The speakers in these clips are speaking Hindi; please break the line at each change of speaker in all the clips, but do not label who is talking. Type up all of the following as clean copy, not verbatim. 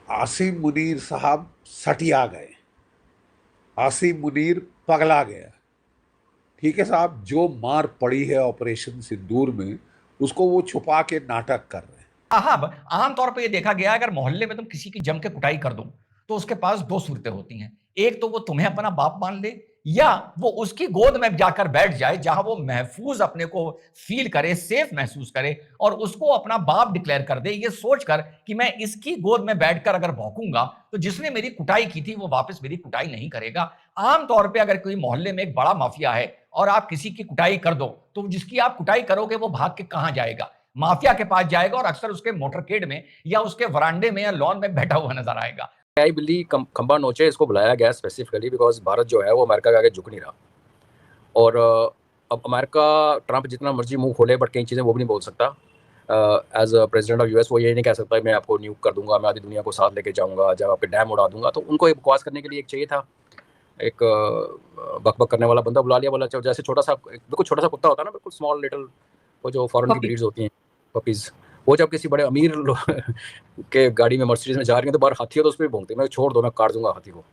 आसिम मुनीर साहब सटिया गए, आसिम मुनीर पगला गया। ठीक है साहब, जो मार पड़ी है ऑपरेशन सिंदूर में, उसको वो छुपा के नाटक कर रहे हैं।
साहब, आमतौर पर यह देखा गया है, अगर मोहल्ले में तुम किसी की जम के कुटाई कर दो तो उसके पास दो सूरतें होती हैं। एक तो वो तुम्हें अपना बाप मान ले, या वो उसकी गोद में जाकर बैठ जाए जहां वो महफूज अपने को फील करे, सेफ महसूस करे, और उसको अपना बाप डिक्लेयर कर दे, ये सोचकर कि मैं इसकी गोद में बैठकर अगर भौंकूंगा तो जिसने मेरी कुटाई की थी वो वापस मेरी कुटाई नहीं करेगा। आमतौर पर अगर कोई मोहल्ले में एक बड़ा माफिया है और आप किसी की कुटाई कर दो, तो जिसकी आप कुटाई करोगे वो भाग के कहां जाएगा? माफिया के पास जाएगा और अक्सर उसके मोटरकेड में या उसके वरांडे में या लॉन में बैठा हुआ नजर आएगा।
आई बिल्ली खंबा नोचे इसको बुलाया गया स्पेसिफिकली बिकॉज भारत जो है वो अमेरिका के आगे झुक नहीं रहा। और अब अमेरिका ट्रंप जितना मर्जी मुंह खोले बट कई चीज़ें वो भी नहीं बोल सकता। As a president of US वो ये नहीं कह सकता मैं आपको न्यूक कर दूंगा, मैं आधी दुनिया को साथ लेके जाऊंगा, जब आपके डैम उड़ा दूंगा। तो उनको एक बकवास करने के लिए एक चाहिए था, एक बकबक करने वाला बंदा बुला लिया। बोला जैसे छोटा सा बिल्कुल छोटा सा कुत्ता होता है ना, बिल्कुल स्मॉल लिटिल, वो जो फॉरेन की ब्रीड्स होती हैं पपीज़, वो जब किसी बड़े अमीर के गाड़ी में मर्सिडीज में जा रही है तो बाहर हाथी हो तो उस पर भोंगते, मैं छोड़ दो मैं काट दूंगा हाथी को।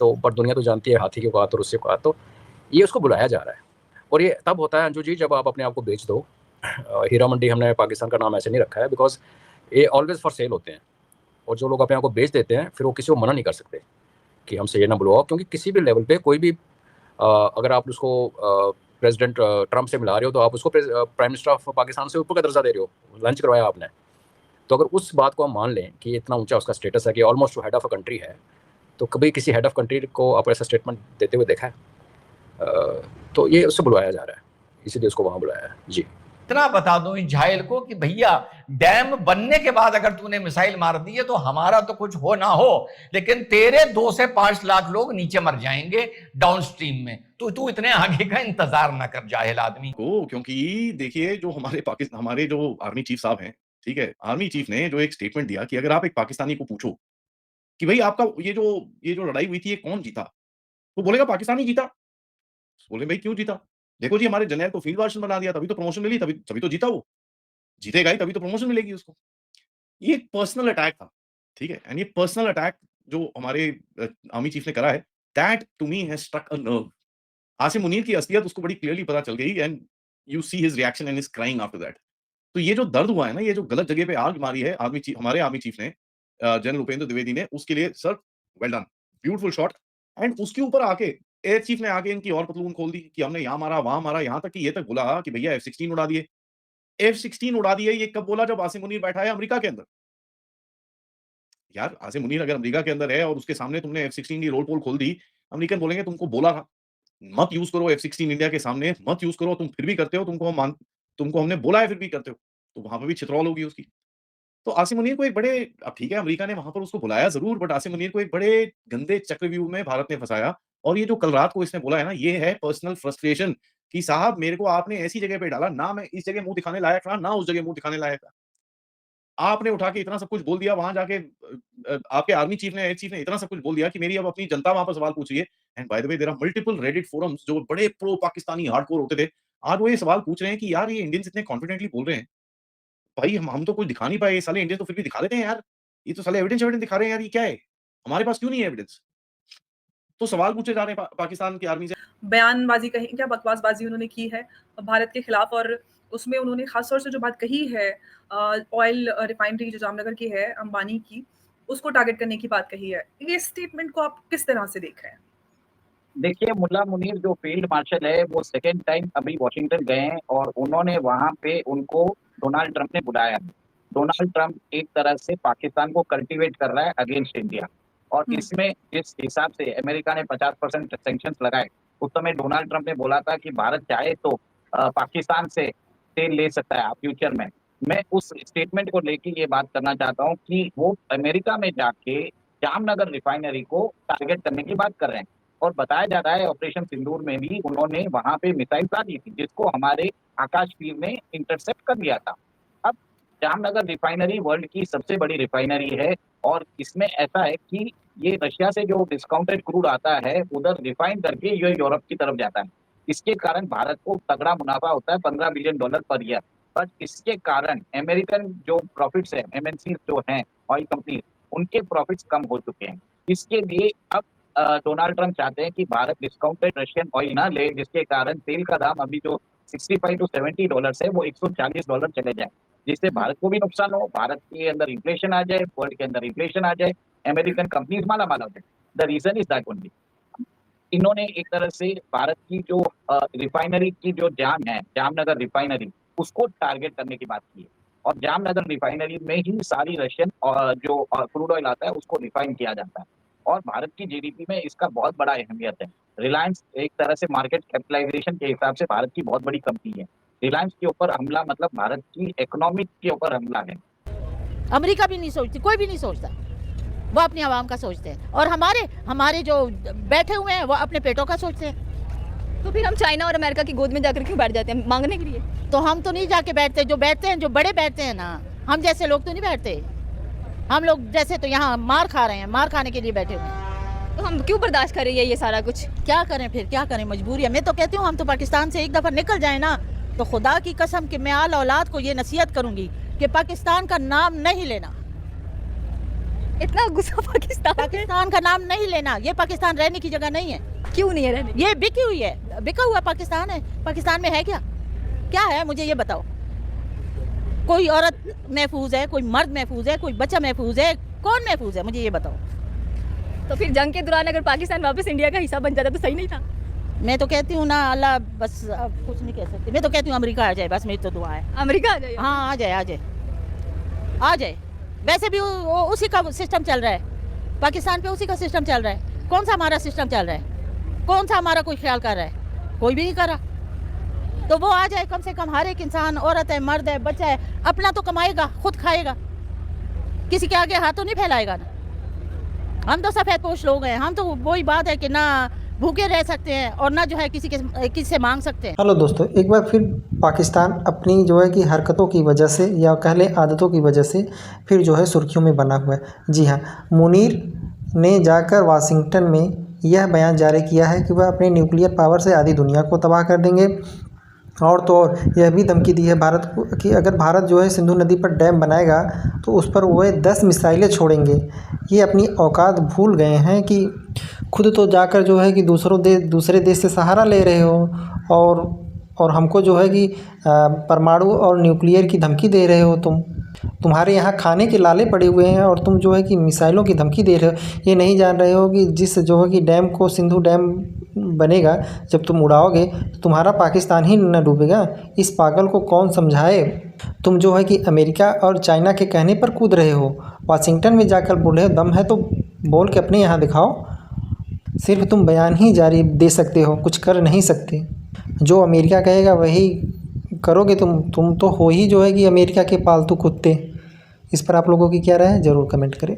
तो पर दुनिया तो जानती है हाथी की औकात और उससे औकात। तो ये उसको बुलाया जा रहा है। और ये तब होता है अंजू जी जब आप अपने आप को बेच दो। हीरा मंडी हमने पाकिस्तान का नाम ऐसे नहीं रखा है बिकॉज ये ऑलवेज फॉर सेल होते हैं। और जो लोग अपने आप को बेच देते हैं फिर वो किसी को मना नहीं कर सकते कि हमसे ये ना बुलवाओ, क्योंकि किसी भी लेवल पे कोई भी अगर आप उसको प्रेसिडेंट ट्रंप से मिला रहे हो तो आप उसको प्राइम मिनिस्टर ऑफ पाकिस्तान से ऊपर का दर्जा दे रहे हो, लंच करवाया आपने। तो अगर उस बात को हम मान लें कि इतना ऊंचा उसका स्टेटस है कि almost head of a country है, तो कभी किसी हेड ऑफ कंट्री को आप ऐसा स्टेटमेंट देते हुए देखा है? तो ये उससे बुलवाया जा रहा है, इसीलिए उसको वहाँ बुलाया है जी।
इतना बता दो इन झाइल को कि भैया, डैम बनने के बाद अगर तूने मिसाइल मार दी है तो हमारा तो कुछ हो ना हो, लेकिन तेरे 2 से 5 लाख लोग नीचे मर जाएंगे डाउनस्ट्रीम में। तो तू इतने आगे का इंतजार ना कर जाहिल आदमी
को। क्योंकि देखिए जो हमारे पाकिस्तान हमारे जो आर्मी चीफ साहब हैं, ठीक है, आर्मी चीफ ने जो एक स्टेटमेंट दिया कि अगर आप एक पाकिस्तानी को पूछो कि भाई आपका ये जो लड़ाई हुई थी ये कौन जीता, तो बोलेगा पाकिस्तानी जीता। बोले भाई क्यों जीता? देखो जी हमारे जनरल को फील्ड मार्शल बना दिया, तभी तो प्रमोशन मिली, तभी तभी तो जीता वो। जीतेगा ही तभी तो प्रमोशन मिलेगी उसको। ये एक पर्सनल अटैक था, ठीक है? एंड ये पर्सनल अटैक जो हमारे आर्मी चीफ ने करा है, that to me has struck a nerve. Asim Munir की असलियत उसको बड़ी क्लियरली पता चल गई and you see his reaction and his crying after that. तो ये जो दर्द हुआ है ना, ये जो गलत जगह पे आग मारी है हमारे आर्मी चीफ ने, जनरल उपेंद्र द्विवेदी ने, उसके लिए sir well done, beautiful shot. And उसके ऊपर आके एयर चीफ ने आके इनकी और पतलून खोल दी कि हमने यहाँ मारा, वहाँ मारा, यहाँ तक कि ये तक बोला कि भैया F-16 उड़ा दिए। F-16 उड़ा दिए ये कब बोला? जब आसिम मुनीर बैठा है अमेरिका के अंदर। यार आसिम मुनीर अगर अमेरिका के अंदर है और उसके सामने तुमने F-16 की रोल पोल खोल दी, अमेरिकन बोलेंगे तुमको बोला था, मत यूज़ करो F-16 इंडिया के सामने, मत यूज़ करो, तुम फिर भी करते हो, तुमको हमने बोला है फिर भी करते हो। तो वहाँ पे भी छितरौल होगी उसकी। तो आसिम मुनीर को एक बड़े, अब ठीक है अमेरिका ने वहाँ पर उसको बुलाया ज़रूर, बट आसिम मुनीर को एक बड़े गंदे चक्रव्यूह में भारत ने फँसाया। और ये जो कल रात को इसने बोला है ना, ये है पर्सनल फ्रस्ट्रेशन कि साहब मेरे को आपने ऐसी जगह पे डाला, ना मैं इस जगह मुँह दिखाने लायक था, ना उस जगह मुँह दिखाने लायक था। आपने उठा के इतना सब कुछ बोल दिया वहाँ जाके, आपके आर्मी चीफ ने, एयर चीफ ने इतना सब कुछ बोल दिया कि मेरी अब अपनी जनता वहाँ पर सवाल पूछ रही है। And by the way there are multiple Reddit forums जो बड़े प्रो पाकिस्तानी हार्डकोर होते थे, आज वो ये सवाल पूछ रहे हैं कि यार ये इंडियंस इतने कॉन्फिडेंटली बोल रहे हैं, भाई हम तो कुछ दिखा नहीं पाए, ये साले इंडियंस तो फिर भी दिखा देते हैं यार। ये तो साले एविडेंस दिखा रहे हैं यार, ये क्या है? हमारे पास क्यों नहीं है एविडेंस? तो सवाल पूछे जा रहे हैं पाकिस्तान की आर्मी से।
बयानबाजी कहें क्या, बकवासबाजी उन्होंने की है भारत के खिलाफ, और उसमें उन्होंने खास तौर से जो बात कही है ऑयल रिफाइनरी जो जामनगर की है अंबानी की, उसको टारगेट करने की बात कही है। ये स्टेटमेंट को आप किस तरह से देख रहे हैं?
देखिए, मुल्ला मुनीर जो फील्ड मार्शल है वो सेकेंड टाइम अभी वॉशिंगटन गए हैं और उन्होंने वहां पे उनको डोनाल्ड ट्रंप ने बुलाया। डोनाल्ड ट्रंप एक तरह से पाकिस्तान को कल्टीवेट कर रहा है अगेंस्ट इंडिया, और इसमें जिस हिसाब से अमेरिका ने 50% सैंक्शंस लगाए, उस समय डोनाल्ड ट्रंप ने बोला था कि भारत चाहे तो पाकिस्तान से तेल ले सकता है फ्यूचर में। मैं उस स्टेटमेंट को लेके ये बात करना चाहता हूँ कि वो अमेरिका में जाके जामनगर रिफाइनरी को टारगेट करने की बात कर रहे हैं, और बताया जा रहा है ऑपरेशन सिंदूर में भी उन्होंने वहां पे मिसाइल डाली थी जिसको हमारे आकाश वीर ने इंटरसेप्ट कर लिया था। अब जामनगर रिफाइनरी वर्ल्ड की सबसे बड़ी रिफाइनरी है, और इसमें ऐसा है कि ये रशिया से जो डिस्काउंटेड क्रूड आता है उधर रिफाइन करके ये यूरोप की तरफ जाता है। इसके कारण भारत को तगड़ा मुनाफा होता है, $15 बिलियन पर ईयर। बट इसके कारण अमेरिकन जो प्रॉफिट्स है, एमएनसी जो हैं ऑयल कंपनी, उनके प्रॉफिट्स कम हो चुके हैं। इसके लिए अब डोनाल्ड ट्रंप चाहते हैं कि भारत डिस्काउंटेड रशियन ऑयल ना ले, जिसके कारण तेल का दाम अभी जो $65 to $70 है वो $140 चले जाए, जिससे भारत को भी नुकसान हो, भारत के अंदर इन्फ्लेशन आ जाए, वर्ल्ड के अंदर इन्फ्लेशन आ जाए, अमेरिकन कंपनीज माला माल हो जाए। The reason is that only. इन्होंने एक तरह से भारत की जो रिफाइनरी की जो जाम है, जामनगर रिफाइनरी, उसको टारगेट करने की बात की है, और जामनगर रिफाइनरी में ही सारी रशियन जो क्रूड ऑयल आता है उसको रिफाइन किया जाता है, और भारत की जीडीपी में इसका बहुत बड़ा अहमियत है। रिलायंस एक तरह से मार्केट कैपिटलाइजेशन के हिसाब से भारत की बहुत बड़ी कंपनी है। रिलायंस के ऊपर हमला मतलब भारत की इकोनॉमिक के ऊपर हमला है।
अमेरिका भी नहीं सोचती, कोई भी नहीं सोचता, वो अपनी आवाम का सोचते हैं, और हमारे जो बैठे हुए हैं वो अपने पेटों का सोचते हैं।
तो फिर हम चाइना और अमेरिका की गोद में जाकर क्यों बैठ जाते हैं मांगने के लिए?
तो हम तो नहीं जाके बैठते, जो बैठते हैं, जो बड़े बैठते हैं ना, हम जैसे लोग तो नहीं बैठते। हम लोग जैसे तो यहाँ मार खा रहे हैं, मार खाने के लिए बैठे हुए हैं।
तो हम क्यों बर्दाश्त कर रही है ये सारा कुछ?
क्या करें फिर, क्या करें, मजबूरी है। मैं तो कहती हूँ हम तो पाकिस्तान से एक दफ़ा निकल जाए ना, तो खुदा की कसम कि मैं आल औलाद को ये नसीहत करूँगी कि पाकिस्तान का नाम नहीं लेना।
इतना गुस्सा
पाकिस्तान का नाम नहीं लेना, ये पाकिस्तान रहने की जगह नहीं है।
क्यों नहीं है रहने?
ये बिकी हुई है, बिका हुआ पाकिस्तान है। पाकिस्तान में है क्या, क्या है, मुझे ये बताओ। कोई औरत महफूज है, कोई मर्द महफूज है, कोई बच्चा महफूज है, कौन महफूज है, मुझे ये बताओ।
तो फिर जंग के दौरान अगर पाकिस्तान वापस इंडिया का हिस्सा बन जाता तो सही नहीं था?
मैं तो कहती हूँ ना, अल्लाह बस, अब कुछ नहीं कह सकती। मैं तो कहती हूँ अमेरिका आ जाए, बस मेरी तो दुआ है।
अमेरिका आ जाए?
हाँ, आ जाए, आ जाए, आ जाए। वैसे भी उसी का सिस्टम चल रहा है, पाकिस्तान पे उसी का सिस्टम चल रहा है। कौन सा हमारा सिस्टम चल रहा है, कौन सा हमारा कोई ख्याल कर रहा है, कोई भी नहीं कर रहा। तो वो आ जाए, कम से कम हर एक इंसान, औरत है, मर्द है, बच्चा है, अपना तो कमाएगा, खुद खाएगा, किसी के आगे हाथ तो नहीं फैलाएगा ना। हम तो सफ़ेद पोश लोग हैं, हम तो वही बात है कि ना भूखे रह सकते हैं और ना जो है किसी से मांग सकते हैं।
हेलो दोस्तों, एक बार फिर पाकिस्तान अपनी जो है कि हरकतों की वजह से या कह लें आदतों की वजह से फिर जो है सुर्खियों में बना हुआ है। जी हाँ, मुनीर ने जाकर वाशिंगटन में यह बयान जारी किया है कि वह अपने न्यूक्लियर पावर से आधी दुनिया को तबाह कर देंगे, और तो और यह भी धमकी दी है भारत को कि अगर भारत जो है सिंधु नदी पर डैम बनाएगा तो उस पर वह 10 मिसाइलें छोड़ेंगे। ये अपनी औकात भूल गए हैं कि खुद तो जाकर जो है कि दूसरे देश से सहारा ले रहे हो, और हमको जो है कि परमाणु और न्यूक्लियर की धमकी दे रहे हो। तुम्हारे यहाँ खाने के लाले पड़े हुए हैं और तुम जो है कि मिसाइलों की धमकी दे रहे हो। ये नहीं जान रहे हो कि जिस जो है कि डैम को, सिंधु डैम बनेगा, जब तुम उड़ाओगे तो तुम्हारा पाकिस्तान ही न डूबेगा। इस पागल को कौन समझाए। तुम जो है कि अमेरिका और चाइना के कहने पर कूद रहे हो, वाशिंगटन में जाकर बोल रहे हो। दम है तो बोल के अपने यहाँ दिखाओ। सिर्फ तुम बयान ही जारी दे सकते हो, कुछ कर नहीं सकते। जो अमेरिका कहेगा वही करोगे तुम तो हो ही जो है कि अमेरिका के पालतू कुत्ते। इस पर आप लोगों की क्या राय है, ज़रूर कमेंट करें।